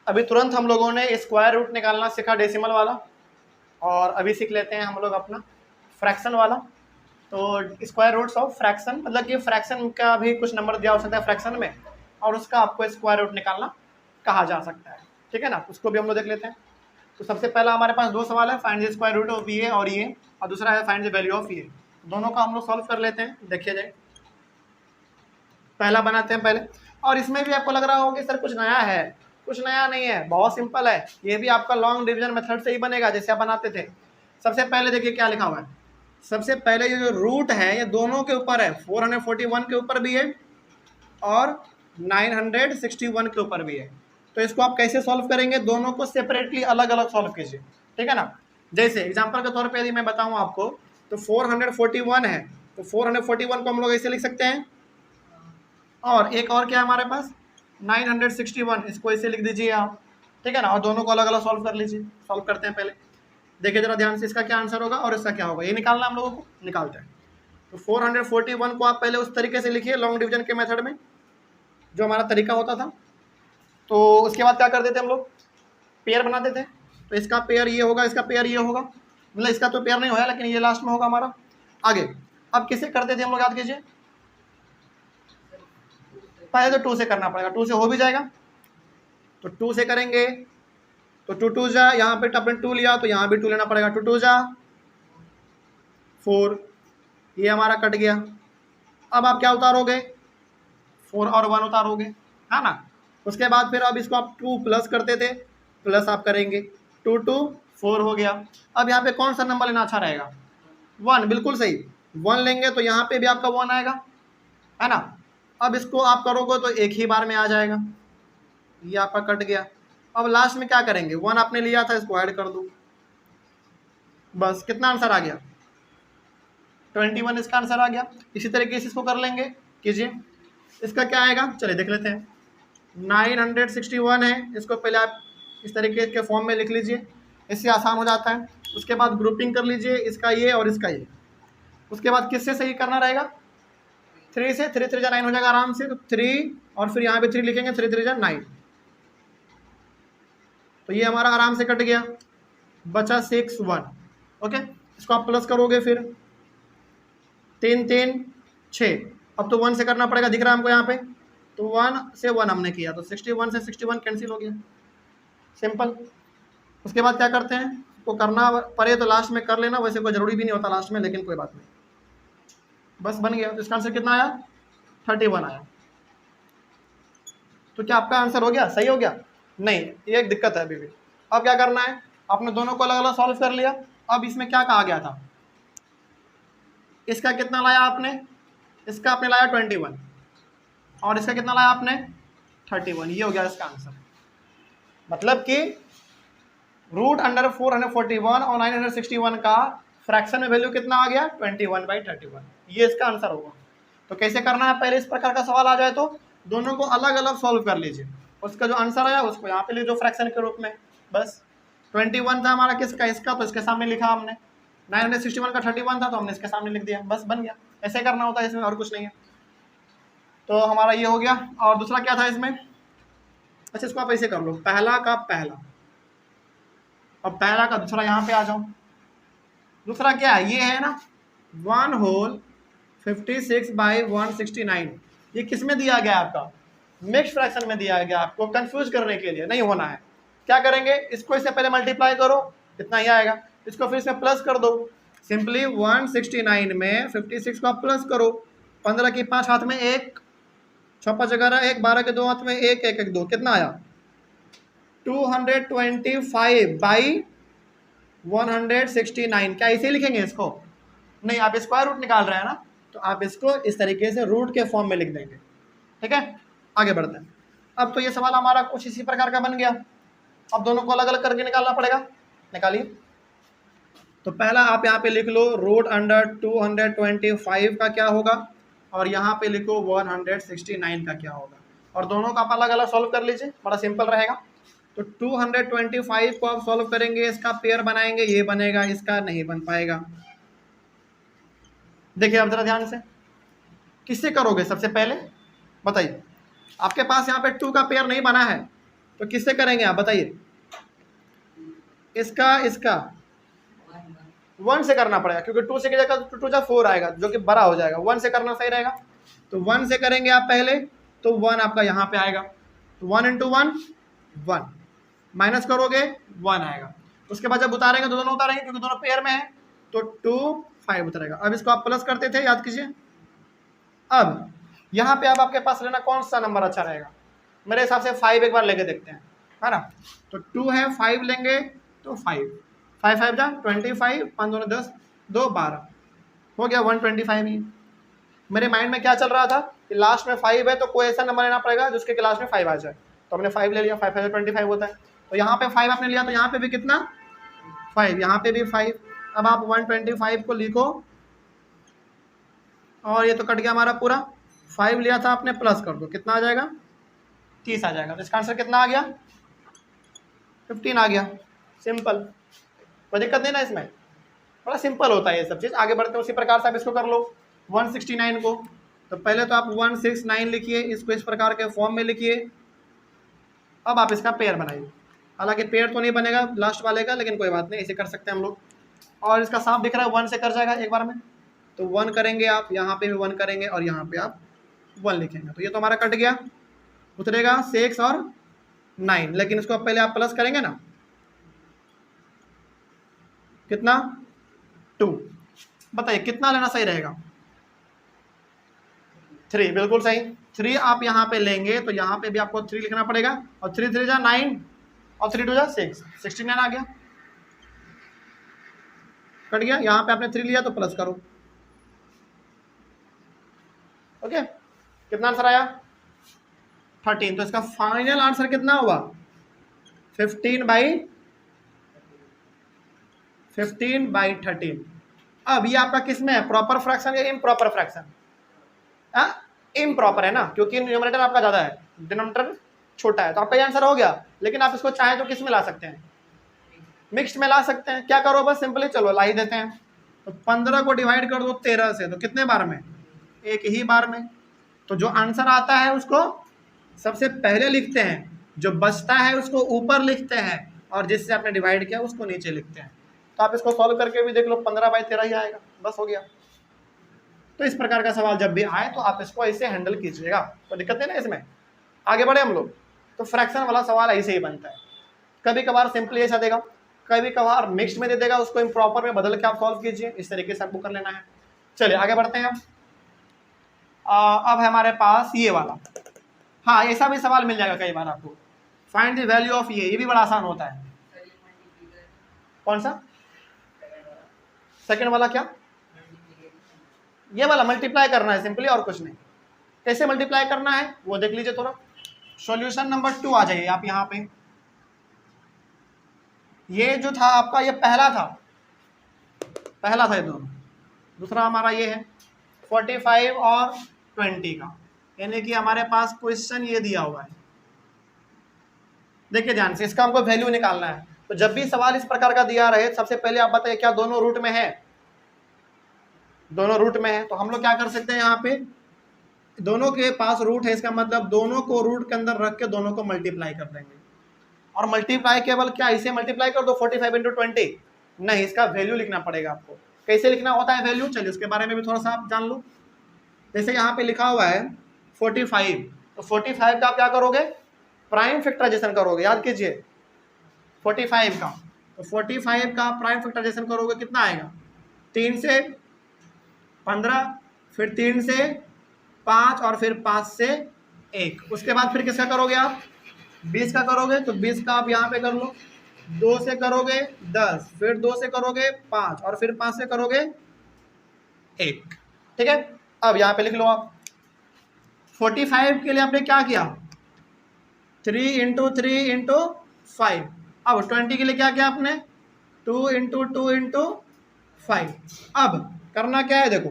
अभी तुरंत हम लोगों ने स्क्वायर रूट निकालना सीखा डेसिमल वाला, और अभी सीख लेते हैं हम लोग अपना फ्रैक्शन वाला। तो स्क्वायर रूट्स ऑफ फ्रैक्शन, मतलब कि फ्रैक्शन का भी कुछ नंबर दिया हो सकता है फ्रैक्शन में, और उसका आपको स्क्वायर रूट निकालना कहा जा सकता है, ठीक है ना। उसको भी हम लोग देख लेते हैं। तो सबसे पहला हमारे पास दो सवाल है, find the square root of ये और ये, और दूसरा है फाइंड द वैल्यू ऑफ ये। दोनों का हम लोग सॉल्व कर लेते हैं, देखिए जाए। पहला बनाते हैं पहले, और इसमें भी आपको लग रहा होगा कि सर कुछ नया है। कुछ नया नहीं है, बहुत सिंपल है। ये भी आपका लॉन्ग डिवीजन मेथड से ही बनेगा जैसे आप बनाते थे। सबसे पहले देखिए क्या लिखा हुआ है। सबसे पहले ये जो रूट है ये दोनों के ऊपर है, 441 के ऊपर भी है और 961 के ऊपर भी है। तो इसको आप कैसे सॉल्व करेंगे, दोनों को सेपरेटली अलग अलग सॉल्व कीजिए, ठीक है ना। जैसे एग्जांपल के तौर पे यदि मैं बताऊं आपको, तो 441 है, तो 441 को हम लोग ऐसे लिख सकते हैं, और एक और क्या है हमारे पास 961, इसको ऐसे लिख दीजिए आप, ठीक है ना। और दोनों को अलग अलग सॉल्व कर लीजिए। सॉल्व करते हैं पहले, देखिए जरा ध्यान से, इसका क्या आंसर होगा और इसका क्या होगा, ये निकालना हम लोगों को। निकालते हैं। तो 441 को आप पहले उस तरीके से लिखिए लॉन्ग डिवीजन के मेथड में, जो हमारा तरीका होता था। तो उसके बाद क्या करते थे हम लोग, पेयर बनाते थे। तो इसका पेयर ये होगा, इसका पेयर ये होगा, मतलब इसका तो पेयर नहीं होगा लेकिन ये लास्ट में होगा हमारा। आगे अब किससे करते थे हम लोग, याद कीजिए। पहले तो 2 से करना पड़ेगा, 2 से हो भी जाएगा। तो 2 से करेंगे तो 2 2 जा, यहाँ पे आपने 2 लिया तो यहाँ भी 2 लेना पड़ेगा। 2 2 जा 4, ये हमारा कट गया। अब आप क्या उतारोगे, 4 और 1 उतारोगे, है ना। उसके बाद फिर अब इसको आप 2 प्लस करते थे, प्लस आप करेंगे 2 2 4 हो गया। अब यहाँ पे कौन सा नंबर लेना अच्छा रहेगा, 1, बिल्कुल सही। 1 लेंगे तो यहाँ पे भी आपका 1 आएगा, है ना। अब इसको आप करोगे तो एक ही बार में आ जाएगा, ये आपका कट गया। अब लास्ट में क्या करेंगे, 1 आपने लिया था, इसको ऐड कर दो, बस कितना आंसर आ गया, 21 इसका आंसर आ गया। इसी तरीके से इसको कर लेंगे, कीजिए। इसका क्या आएगा, चलिए देख लेते हैं। 961 है, इसको पहले आप इस तरीके के फॉर्म में लिख लीजिए, इससे आसान हो जाता है। उसके बाद ग्रुपिंग कर लीजिए, इसका ये और इसका ये। उसके बाद किससे सही करना रहेगा, 3 से, 3 3 9 हो जाएगा आराम से। तो 3 और फिर यहाँ पे 3 लिखेंगे, 3 3 9, तो ये हमारा आराम से कट गया, बचा 6 1। ओके, इसको आप प्लस करोगे, फिर 3 3 6। अब तो 1 से करना पड़ेगा, दिख रहा है हमको यहाँ पे। तो 1 से 1 हमने किया, तो 61 से 61 कैंसिल हो गया, सिंपल। उसके बाद क्या करते हैं, को करना पड़े तो लास्ट में कर लेना, वैसे कोई जरूरी भी नहीं होता लास्ट में, लेकिन कोई बात नहीं, बस बन गया। तो इसका आंसर कितना आया, 31 आया। तो क्या आपका आंसर हो गया, सही हो गया, नहीं, ये एक दिक्कत है अभी भी। अब क्या करना है, आपने दोनों को अलग अलग सॉल्व कर लिया। अब इसमें क्या कहा गया था, इसका कितना लाया आपने, इसका आपने लाया 21, और इसका कितना लाया आपने 31, ये हो गया इसका आंसर। मतलब कि रूट अंडर 441 और 961 का फ्रैक्शन में वैल्यू कितना आ गया, 21/31, ये इसका आंसर होगा। तो कैसे करना है, पहले इस प्रकार का सवाल आ जाए तो दोनों को अलग अलग सॉल्व कर लीजिए, उसका जो आंसर आया उसको यहाँ पे लिख दो फ्रैक्शन के रूप में। बस 21 था हमारा किसका, इसका, तो इसके सामने लिखा हमने। 961 का 31 था तो हमने इसके सामने लिख दिया, बस बन गया। ऐसे करना होता है इसमें, और कुछ नहीं है। तो हमारा ये हो गया। और दूसरा क्या था इसमें, अच्छा इसको आप ऐसे कर लो, पहला का पहला, अब पहला का दूसरा यहाँ पे आ जाओ। दूसरा क्या है, ये है ना 1 होल 56/169, ये किस में दिया गया आपका, मिक्स फ्रैक्शन में दिया गया, आपको कंफ्यूज करने के लिए नहीं होना है। क्या करेंगे, इसको इससे पहले मल्टीप्लाई करो, इतना ही आएगा। इसको फिर से प्लस कर दो, सिंपली 169 में 56 को आप प्लस करो, 15 की 5 हाथ में 1, 6 5 11 1, 12 के 2 हाथ में 1 1 1 2, कितना आया 225/169। क्या इसे लिखेंगे इसको, नहीं, आप स्क्वायर रूट निकाल रहे हैं ना, तो आप इसको इस तरीके से रूट के फॉर्म में लिख देंगे, ठीक है। आगे बढ़ते हैं। अब तो ये सवाल हमारा कुछ इसी प्रकार का बन गया। अब दोनों को अलग अलग करके निकालना पड़ेगा, निकालिए। तो पहला आप यहाँ पे लिख लो, रूट अंडर 225 का क्या होगा, और यहाँ पे लिखो 169 का क्या होगा, और दोनों का आप अलग अलग सॉल्व कर लीजिए, बड़ा सिंपल रहेगा। तो 225 को आप सॉल्व करेंगे, इसका पेयर बनाएंगे, ये बनेगा, इसका नहीं बन पाएगा। देखिए आप जरा ध्यान से, किससे करोगे सबसे पहले बताइए, आपके पास यहाँ पे 2 का पेयर नहीं बना है, तो किससे करेंगे आप बताइए? इसका 1 से करना पड़ेगा, क्योंकि 2 से की जगह 2 2 जा 4 आएगा, जो कि बड़ा हो जाएगा। 1 से करना सही रहेगा। तो 1 से करेंगे आप पहले, तो 1 आपका यहाँ पे आएगा। तो 1 × 1 1, माइनस करोगे 1 आएगा। उसके बाद जब उतारेंगे तो दोनों उतारेंगे, क्योंकि दोनों पेयर में है, तो 2 5 उतरेगा। अब इसको आप प्लस करते थे, याद कीजिए। अब यहाँ पे अब आपके पास लेना कौन सा नंबर अच्छा रहेगा? मेरे हिसाब से 5 एक बार लेके देखते हैं, है ना। तो 2 है, 5 लेंगे तो 5 5 5 जा 25, 5 2 10, 2 12 हो गया 125 ही। मेरे माइंड में क्या चल रहा था कि लास्ट में 5 है, तो कोई ऐसा नंबर लेना पड़ेगा जिसके क्लास में 5 आ जाए। तो हमने 5 ले लिया, 5 5 25 होता है। तो यहाँ पे 5 आपने लिया, तो यहाँ पे भी कितना 5, यहाँ पे भी 5। अब आप 125 को लिखो, और ये तो कट गया हमारा पूरा। 5 लिया था आपने, प्लस कर दो, कितना आ जाएगा? 30 आ जाएगा। तो इसका आंसर कितना आ गया? 15 आ गया। सिंपल, कोई दिक्कत नहीं ना इसमें, बड़ा सिंपल होता है ये सब चीज़। आगे बढ़ते हैं, उसी प्रकार से आप इसको कर लो 169 को। तो पहले तो आप 169 लिखिए, इसको इस प्रकार के फॉर्म में लिखिए। अब आप इसका पेयर बनाइए। हालांकि पेयर तो नहीं बनेगा लास्ट वाले का, लेकिन कोई बात नहीं, ऐसे कर सकते हैं हम लोग। और इसका साफ दिख रहा है 1 से कर जाएगा एक बार में। तो 1 करेंगे आप, यहाँ पे भी 1 करेंगे, और यहाँ पे आप 1 लिखेंगे। तो ये तो हमारा कट गया, उतरेगा 6 और 9। लेकिन इसको पहले आप प्लस करेंगे ना, कितना 2। बताइए कितना लेना सही रहेगा? 3, बिल्कुल सही। 3 आप यहाँ पे लेंगे, तो यहाँ पे भी आपको 3 लिखना पड़ेगा। और 3 3 जा 9, और 3 2 जा 6, 69 आ गया, कट गया। यहाँ पे आपने 3 लिया तो प्लस करो। ओके, कितना आंसर आया? 13। तो इसका फाइनल आंसर कितना हुआ? 15/13। अब ये आपका किस में है? प्रॉपर फ्रैक्शन या इम्प्रॉपर फ्रैक्शन? इम्प्रॉपर है ना, क्योंकि न्यूमरेटर आपका ज़्यादा है, डिनोमिनेटर छोटा है। तो आपका ये आंसर हो गया। लेकिन आप इसको चाहें तो किस में ला सकते हैं? मिक्स्ड में ला सकते हैं। क्या करो, बस सिंपली चलो ला ही देते हैं। तो 15 को डिवाइड कर दो 13 से, तो कितने बार में? एक ही बार में। तो जो आंसर आता है उसको सबसे पहले लिखते हैं, जो बचता है उसको ऊपर लिखते हैं, और जिससे आपने डिवाइड किया उसको नीचे लिखते हैं। तो आप इसको सॉल्व करके भी देख लो, 15/13 ही आएगा, बस हो गया। तो इस प्रकार का सवाल जब भी आए तो आप इसको ऐसे हैंडल कीजिएगा, तो दिक्कत नहीं ना इसमें। आगे बढ़े हम लोग। तो फ्रैक्शन वाला सवाल ऐसे ही बनता है। कभी कभार सिंपली ऐसा देगा, कभी कभार मिक्स्ड में दे देगा, उसको इम्प्रॉपर में बदल के आप सॉल्व कीजिए। इस तरीके से आपको कर लेना है। चलिए आगे बढ़ते हैं। अब हमारे पास ये वाला, हाँ ऐसा भी सवाल मिल जाएगा कई बार आपको। फाइंड द वैल्यू ऑफ ये भी बड़ा आसान होता है। कौन सा? सेकंड वाला क्या? ये वाला मल्टीप्लाई करना है सिंपली, और कुछ नहीं। कैसे मल्टीप्लाई करना है वो देख लीजिए थोड़ा। सॉल्यूशन नंबर 2 आ जाइए आप यहाँ पे। ये जो था आपका, ये पहला था ये दोनों। दूसरा हमारा ये है 45 और 20 का, यानी कि हमारे पास क्वेश्चन ये दिया हुआ है। देखिए ध्यान से, इसका हमको वैल्यू निकालना है। तो जब भी सवाल इस प्रकार का दिया रहे, सबसे पहले आप बताइए क्या दोनों रूट में है? दोनों रूट में है। तो हम लोग क्या कर सकते हैं, यहाँ पे दोनों के पास रूट है, इसका मतलब दोनों को रूट के अंदर रख के दोनों को मल्टीप्लाई कर देंगे। और मल्टीप्लाई केवल क्या इसे मल्टीप्लाई कर दो 45 × 20? नहीं, इसका वैल्यू लिखना पड़ेगा आपको। कैसे लिखना होता है वैल्यू, चलिए उसके बारे में भी थोड़ा सा आप जान लो। जैसे यहाँ पे लिखा हुआ है 45, तो 45 का आप क्या करोगे? प्राइम फैक्टराइजेशन करोगे। याद कीजिए 45 का, तो 45 का प्राइम फैक्टराइजेशन करोगे, कितना आएगा? 3 से 15, फिर 3 से 5, और फिर 5 से 1। उसके बाद फिर किसका करोगे आप? 20 का करोगे। तो 20 का आप यहाँ पे कर लो। 2 से करोगे 10, फिर 2 से करोगे 5, और फिर 5 से करोगे 1। ठीक है, अब यहाँ पे लिख लो आप। 45 के लिए आपने क्या किया? 3 × 3 × 5। अब 20 के लिए क्या किया आपने? 2 × 2 × 5। अब करना क्या है, देखो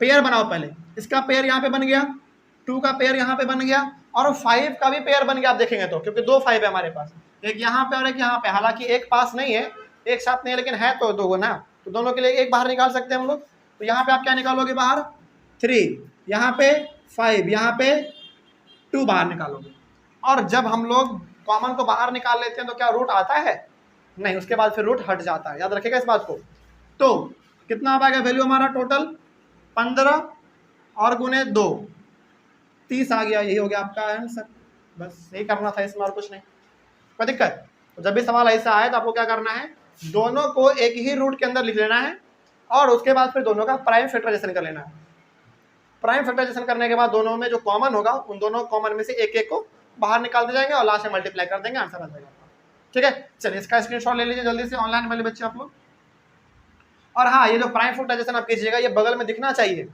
पेयर बनाओ पहले। इसका पेयर यहाँ पे बन गया, 2 का पेयर यहाँ पे बन गया, और 5 का भी पेयर बन गया। आप देखेंगे तो, क्योंकि 2 5 है हमारे पास, एक यहाँ पे और एक यहाँ पे। हालांकि एक पास नहीं है, एक साथ नहीं है, लेकिन है तो 2 ना। तो दोनों के लिए एक बाहर निकाल सकते हैं हम लोग। तो यहाँ पे आप क्या निकालोगे बाहर? 3, यहाँ पे 5, यहाँ पे 2 बाहर निकालोगे। और जब हम लोग कॉमन को बाहर निकाल लेते हैं तो क्या रूट आता है? नहीं, उसके बाद फिर रूट हट जाता है, याद रखिएगा इस बात को। तो कितना आ पाएगा वैल्यू हमारा टोटल 15 और गुने 2 30 आ गया, यही हो गया आपका आंसर। बस यही करना था इसमें और कुछ नहीं, कोई दिक्कत? तो जब भी सवाल ऐसा आए तो आपको क्या करना है, दोनों को एक ही रूट के अंदर लिख लेना है और उसके बाद फिर दोनों का प्राइम फैक्टराइजेशन कर लेना है। प्राइम फैक्टराइजेशन करने के बाद दोनों में जो कॉमन होगा उन दोनों कॉमन में से एक एक को बाहर निकालते जाएंगे और लास्ट में मल्टीप्लाई कर देंगे, आंसर आ जाएगा। ठीक है, चलिए इसका स्क्रीनशॉट ले लीजिए जल्दी से ऑनलाइन वाले बच्चे आप लोग। और हाँ, ये जो प्राइम फैक्टराइजेशन आप कीजिएगा ये बगल में दिखना चाहिए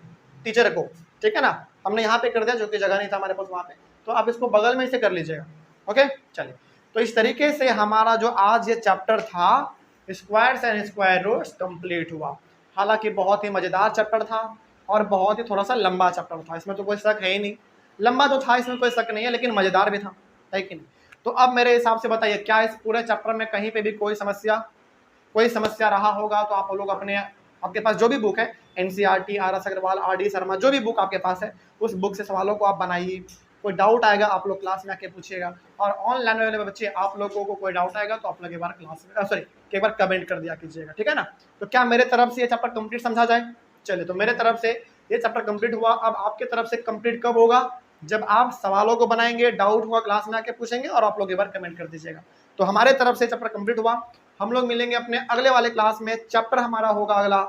टीचर को, ठीक है ना। हमने यहाँ पे कर दिया जो कि जगह नहीं था हमारे पास वहाँ पे, तो आप इसको बगल में इसे कर लीजिएगा। ओके, चलिए तो इस तरीके से हमारा जो आज ये चैप्टर था squares and square roots complete हुआ। हालांकि बहुत ही मज़ेदार चैप्टर था और बहुत ही थोड़ा सा लंबा चैप्टर था, इसमें तो कोई शक है ही नहीं। लंबा तो था, इसमें कोई शक नहीं है, लेकिन मज़ेदार भी था, है कि नहीं। तो अब मेरे हिसाब से बताइए, क्या इस पूरे चैप्टर में कहीं पे भी कोई समस्या रहा होगा तो आप लोग अपने आपके पास जो भी बुक है NCERT, RS Agarwal, RD Sharma, जो भी बुक आपके पास है उस बुक से सवालों को आप बनाइए। कोई डाउट आएगा आप लोग क्लास में आके पूछिएगा, और ऑनलाइन वाले बच्चे आप लोगों को कोई डाउट आएगा तो आप लोग एक बार क्लास में एक बार कमेंट कर दिया कीजिएगा, ठीक है ना। तो क्या मेरे तरफ से ये चैप्टर कंप्लीट समझा जाए? चलिए, तो मेरे तरफ से ये चैप्टर कंप्लीट हुआ। अब आपके तरफ से कंप्लीट कब होगा? जब आप सवालों को बनाएंगे, डाउट हुआ क्लास में आके पूछेंगे और आप लोग एक बार कमेंट कर दीजिएगा। तो हमारे तरफ से चैप्टर कंप्लीट हुआ। हम लोग मिलेंगे अपने अगले वाले क्लास में, चैप्टर हमारा होगा अगला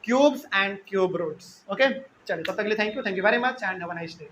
cubes and cube roots. Okay, चलिए तब तक के लिए thank you very much and have a nice day.